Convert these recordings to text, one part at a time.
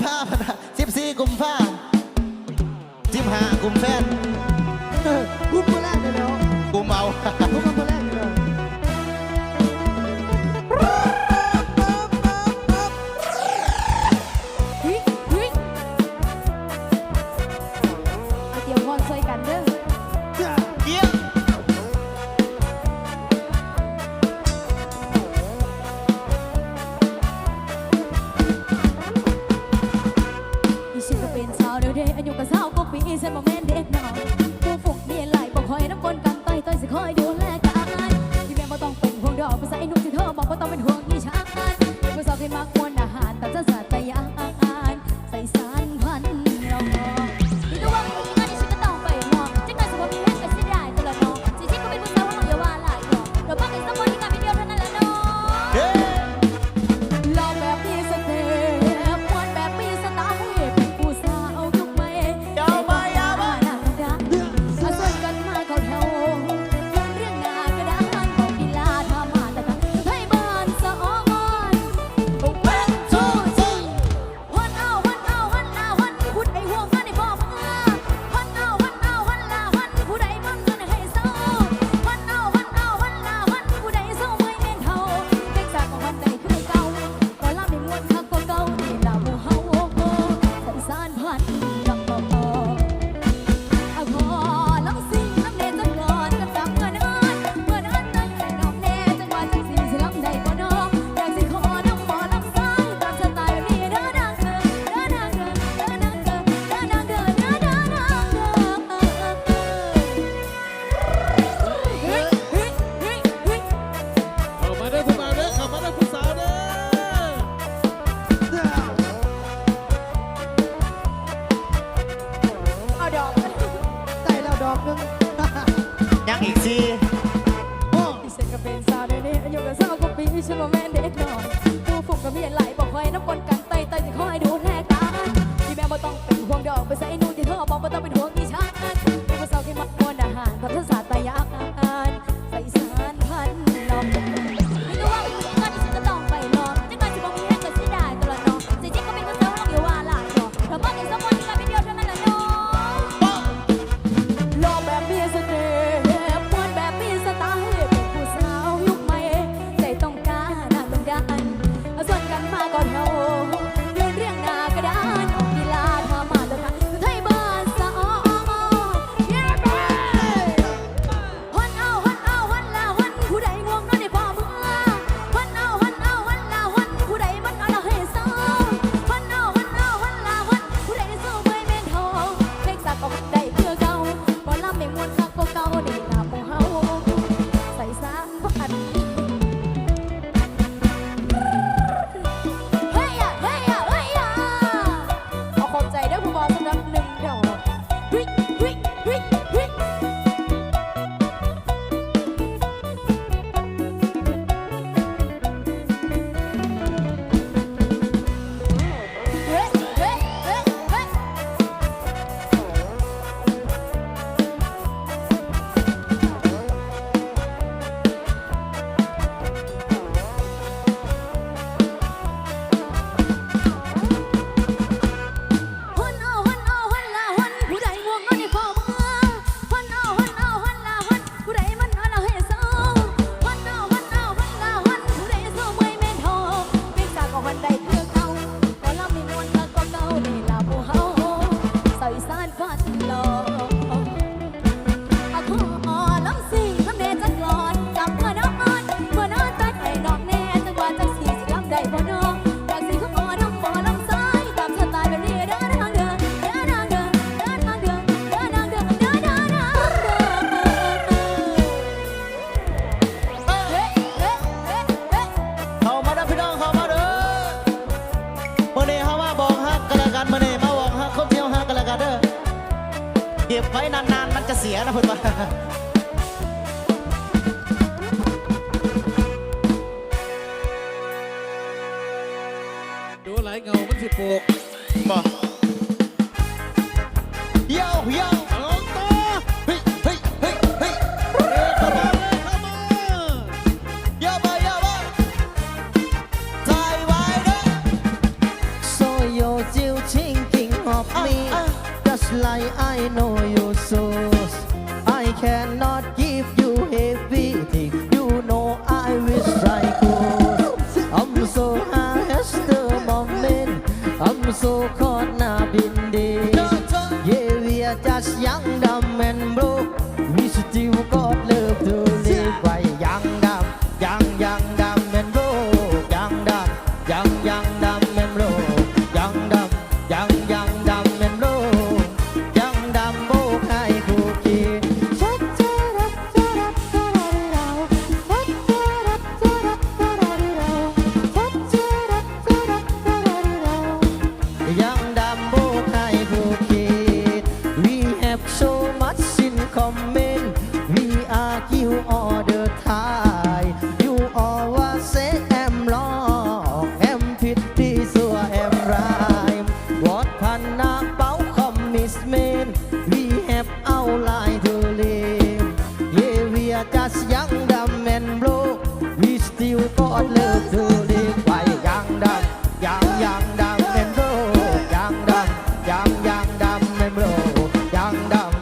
ภาพันธ์14 กุมภา15 กุมแฟน กุมมาแรกเลยเนาะ กุมเอา กุมมาแรกเลยเนาะ เดี๋ยวพอนช่วยกันเด้อ เยี่ยม อีฉันก็เป็นสาวเดียวเดอายุก็สาวก็ปีฉันบ่แม่นเด็กน้อยผู้ฝึกเมียไหลบ่คอยน้ำก้นกันต่อยต่อยสิคอยดูแลกันที่แม่บ่ต้องเป็นห่วงดอกภาษาไอ้หนุ่มที่เธอบอกบ่ต้องเป็นห่วงอีฉันเป็นผู้สาวที่มักมวนอาหารแต่จะสัตยานใส่สารพันเราที่ตัวว่าไม่มีงานที่ฉันก็ต้องไปมองจะงานสมบูรณ์มีแม่ก็เสียดายตัวละน้องจริงๆก็เป็นผู้สาวว่าอย่าว่าหลายหรอกเราบ้ากันสักวันที่งานไม่เดียวเท่านั้นแหละน้อง เฮ้ ลองแบบมีสเต็ปมวนแบบมีสไตล์เป็นผู้สาวยุคใหม่ ยาวมา หน้าตาเอาส่วนกันมาเข้าแถววนเรื่องหน้ากระดานของกีฬาทำมาแต่กันไทยบ้านสะออนวันทูจีวันเอาวันเอาวันลาวันพูดไอ้ห่วงกันไอ้บอกวันเอาวันเอาวันลาวันพูดไอ้บ้านกันให้เศร้าวันเอาวันเอาวันลาวันพูดไอ้เศร้าไม่เม่นเท่าเด็กจากของวันใดคือเก่าก็ลาไม่มวนคักก็เก่านี่ลาบูเฮาสันสานพันลำต่ออะพอลองสิ่งลำเนจังก่อนกันจับกันนอนเมื่อนั้นตั้งแต่ดอกแน่จังว่าจังสิสิลำได้บ่น้องอยากสิขอน้ำหมอลำซ้ายตามสไตล์นี้เด้อนางเด้อเด้อนางเด้อเด้อนางเด้อเด้อนางเด้อเด้อนางเด้อเฮ้ยเฮ้ยเฮ้ยเฮ้ย เข้ามาได้ผู้บ่าวเด้อเข้ามาได้ผู้สาวเด้อ เอาดอก ได้แล้วดอกหนึง ยังอีกสิ ที่ฉันก็เป็นสาวเดี๋ยวนี้อายุก็สาวกว่าปีฉันว่าแม่นเด็กน้อยผู้ฝึกก็มีไหลบอกคอยน้ำก้นกันไต่สิคอยดูแลกันที่แม่บ่ต้องเป็นห่วงดอกไปใส่นู่นที่เธอบอกบ่ต้องเป็นห่วงอีฉันเป็นผู้สาวที่มักมวนอาหารกับทัศน์ตายานใส่สารพันลองนี่ก็ว่าอยู่ที่งานที่ฉันจะต้องไปลองจังการจะบอกมีแห้งก็เสียดายตัวละน้องจริงๆก็เป็นผู้สาวเราอย่าว่าหลายหรอกเราบ้ากันสักวันที่งานไม่เดียวเท่านั้นแหละน้อง ลองแบบมีสเต็ปมวนแบบมีสไตล์เป็นผู้สาวยุคใหม่ใจต้องการน่าต้องการเอาส่วนกันมาก่อนเฮาเดินเรียงหน้ากระดานออกกีฬาทำมาแล้วกันไทยบ้านสะออนเย้ไปวันเอาวันเอาวันลาวันผู้ใดง่วงนอนในพ่อเมื่อวันเอาวันเอาวันลาวันผู้ใดมันเอาละให้เศร้าวันเอาวันเอาวันลาวันผู้ใดสู้ไม่แม่นเท่าเพลงสากลได้เพื่อเก่า บ่ลำไม่มวนคักก็เก่าได้ลาบ่เฮาใส่สามพันเฮ้ยอะเฮ้ยอะเฮ้ยอะเอาขอบใจเด้อผู้บ่าวสำหรับหนึ่งดอกวิวิวิวิเฮ้เฮ้เฮ้เฮ้ วันเอาวันเอาวันลาวันผู้ใดง่วงนอนในพ่อเมื่อวันเอาวันเอาวันลาวันผู้ใดมันเอาละให้เศร้าวันเอาวันเอาวันลาวันผู้ใดเศร้าไม่แม่นเท่าเป็นจากของวันใดคือเก่าแต่ลำไม่มวนคักก็เก่าได้ลาผู้เฮาใส่สารพันหลอกอะขอลำสิ่งลำเนจักรอนกลับเมื่อนอนเมื่อนอนตัดให้ดอกแน่จังว่าจังสีสิลำได้บ่น้องอยากสิขอน้ำบ่ลำซ้ายตามสไตล์แบบนี้เด้อนางเด้อเด้อนางเด้อเด้อนางเด้อเด้อนางเด้อเด้อนางเด้อเฮ้เฮ้เฮ้เฮ้ เข้ามาเด้อพี่น้องเข้ามาเด้อมื้อนี้เฮามาบอกฮักกันแล้วกันมื้อนี้มาบอกฮักคนเที่ยวฮักกันแล้วกันเด้อเก็บไว้นานๆมันจะเสียนะเพิ่นว่า ดูหลายเงามันสิปลูก บอกโย่โย่ เอาต่อ เฮ้ยเฮ้ยเฮ้ยเฮ้ย เข้ามาเลยเข้ามา โย่ไปโย่ไปถ่ายไว้เด้อ 所有就 like I know you so. I cannot give you everything. You know I wish I could. I'm so high as the moment. I'm so caught up in this. Yeah, we are just young, dumb and broke. We still got love to live. Why young, dumb, young, dumb and broke. Young, dumb, dumb and broke. Young, dumb, dumb and broke. Young, dumb, broke, high cookie. Young, dumb, broke, high cookie. We have so much in common. We argue all the time. You always say I'm wrong, I'm pity, so I'm right. What fun about commitment? We have our life to live. Yeah, we are just young, dumb and broke. We still got love to live. Why young, dumb, young, dumb and broke. Young, dumb and broke. Young, dumb,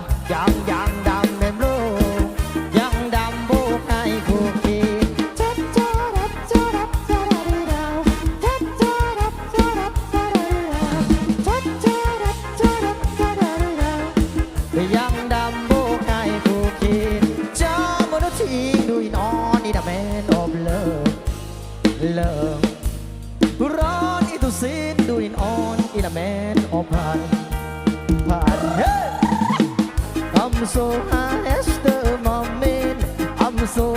dumb and broke. Young, dumb, broke, high cookie. Young, dumb, broke, high cookie. Just wanna see you in on the man of love, love. Run into sin, doing on in a man of fun. Hey! I'm so high as the moment. I'm so